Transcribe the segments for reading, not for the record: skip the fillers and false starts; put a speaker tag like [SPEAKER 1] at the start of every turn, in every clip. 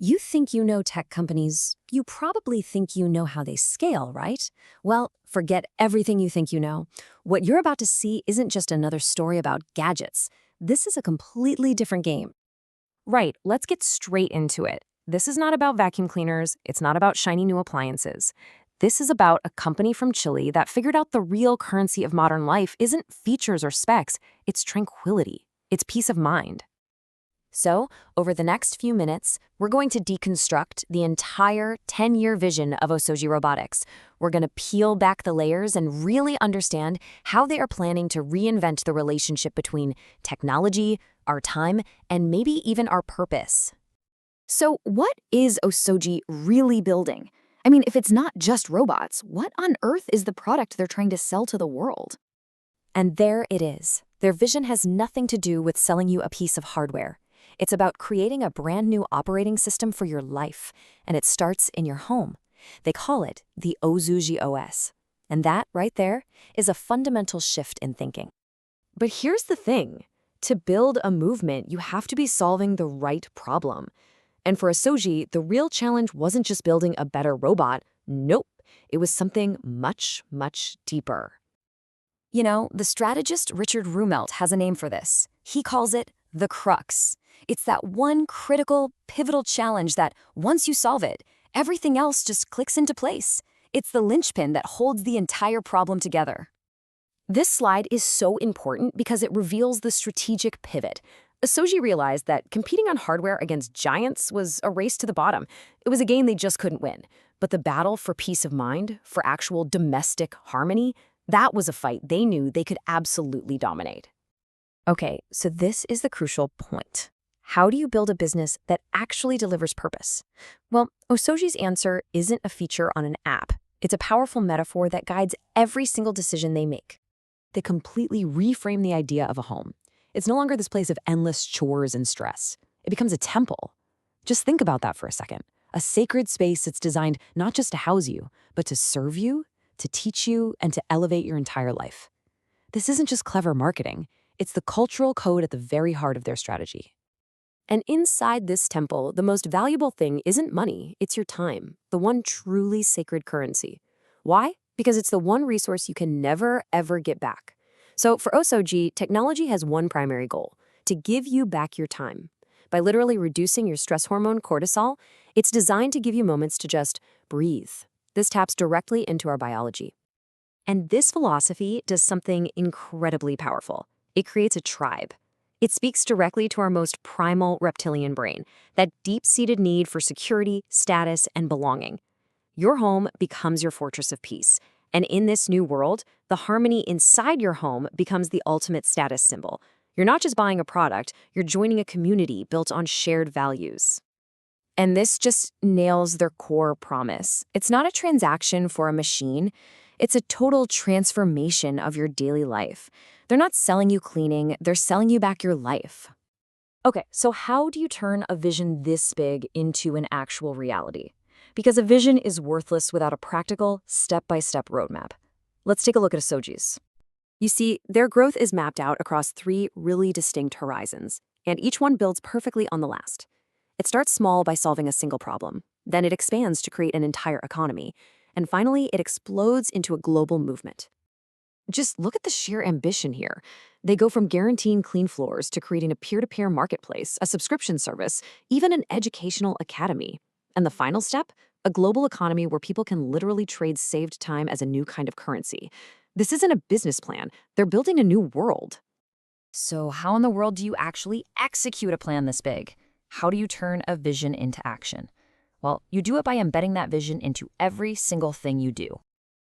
[SPEAKER 1] You think you know tech companies. You probably think you know how they scale, right? Well, forget everything you think you know. What you're about to see isn't just another story about gadgets. This is a completely different game.
[SPEAKER 2] Right, let's get straight into it. This is not about vacuum cleaners. It's not about shiny new appliances. This is about a company from Chile that figured out the real currency of modern life isn't features or specs, it's tranquility. It's peace of mind. So, over the next few minutes, we're going to deconstruct the entire 10-year vision of Osoji Robotics. We're going to peel back the layers and really understand how they are planning to reinvent the relationship between technology, our time, and maybe even our purpose.
[SPEAKER 3] So what is Osoji really building? I mean, if it's not just robots, what on earth is the product they're trying to sell to the world?
[SPEAKER 2] And there it is. Their vision has nothing to do with selling you a piece of hardware. It's about creating a brand new operating system for your life, and it starts in your home. They call it the Osoji OS. And that, right there, is a fundamental shift in thinking. But here's the thing. To build a movement, you have to be solving the right problem. And for Osoji, the real challenge wasn't just building a better robot. Nope. It was something much, much deeper.
[SPEAKER 1] You know, the strategist Richard Rumelt has a name for this. He calls it the Crux. It's that one critical, pivotal challenge that, once you solve it, everything else just clicks into place. It's the linchpin that holds the entire problem together. This slide is so important because it reveals the strategic pivot. Osoji realized that competing on hardware against giants was a race to the bottom. It was a game they just couldn't win. But the battle for peace of mind, for actual domestic harmony, that was a fight they knew they could absolutely dominate. Okay, so this is the crucial point. How do you build a business that actually delivers purpose? Well, Osoji's answer isn't a feature on an app. It's a powerful metaphor that guides every single decision they make. They completely reframe the idea of a home. It's no longer this place of endless chores and stress. It becomes a temple. Just think about that for a second. A sacred space that's designed not just to house you, but to serve you, to teach you, and to elevate your entire life. This isn't just clever marketing. It's the cultural code at the very heart of their strategy. And inside this temple, the most valuable thing isn't money, it's your time, the one truly sacred currency. Why? Because it's the one resource you can never, ever get back. So for Osoji, technology has one primary goal, to give you back your time. By literally reducing your stress hormone cortisol, it's designed to give you moments to just breathe. This taps directly into our biology. And this philosophy does something incredibly powerful. It creates a tribe. It speaks directly to our most primal reptilian brain, that deep-seated need for security, status, and belonging. Your home becomes your fortress of peace. And in this new world, the harmony inside your home becomes the ultimate status symbol. You're not just buying a product, you're joining a community built on shared values. And this just nails their core promise. It's not a transaction for a machine. It's a total transformation of your daily life. They're not selling you cleaning, they're selling you back your life. Okay, so how do you turn a vision this big into an actual reality? Because a vision is worthless without a practical, step-by-step roadmap. Let's take a look at Osoji's. You see, their growth is mapped out across 3 really distinct horizons, and each one builds perfectly on the last. It starts small by solving a single problem. Then it expands to create an entire economy. And finally, it explodes into a global movement. Just look at the sheer ambition here. They go from guaranteeing clean floors to creating a peer-to-peer marketplace, a subscription service, even an educational academy. And the final step? A global economy where people can literally trade saved time as a new kind of currency. This isn't a business plan. They're building a new world.
[SPEAKER 4] So how in the world do you actually execute a plan this big? How do you turn a vision into action? Well, you do it by embedding that vision into every single thing you do.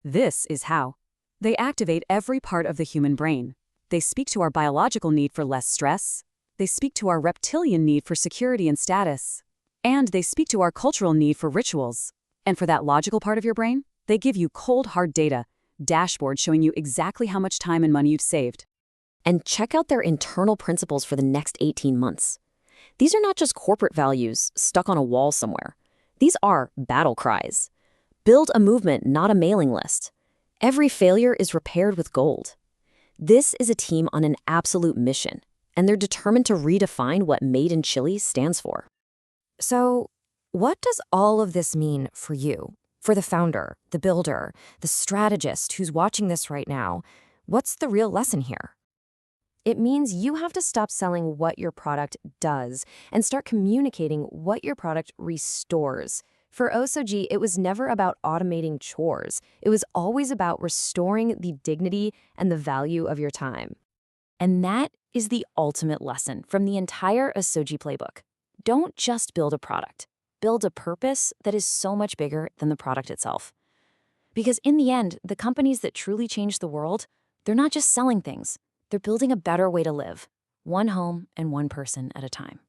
[SPEAKER 5] This is how. They activate every part of the human brain. They speak to our biological need for less stress. They speak to our reptilian need for security and status. And they speak to our cultural need for rituals. And for that logical part of your brain, they give you cold, hard data, dashboards showing you exactly how much time and money you've saved.
[SPEAKER 1] And check out their internal principles for the next 18 months. These are not just corporate values stuck on a wall somewhere. These are battle cries. Build a movement, not a mailing list. Every failure is repaired with gold. This is a team on an absolute mission, and they're determined to redefine what Made in Chile stands for. So,
[SPEAKER 2] what does all of this mean for you? For the founder, the builder, the strategist who's watching this right now? What's the real lesson here? It means you have to stop selling what your product does and start communicating what your product restores. For Osoji, it was never about automating chores. It was always about restoring the dignity and the value of your time.
[SPEAKER 4] And that is the ultimate lesson from the entire Osoji playbook. Don't just build a product. Build a purpose that is so much bigger than the product itself. Because in the end, the companies that truly change the world, they're not just selling things. They're building a better way to live, one home and one person at a time.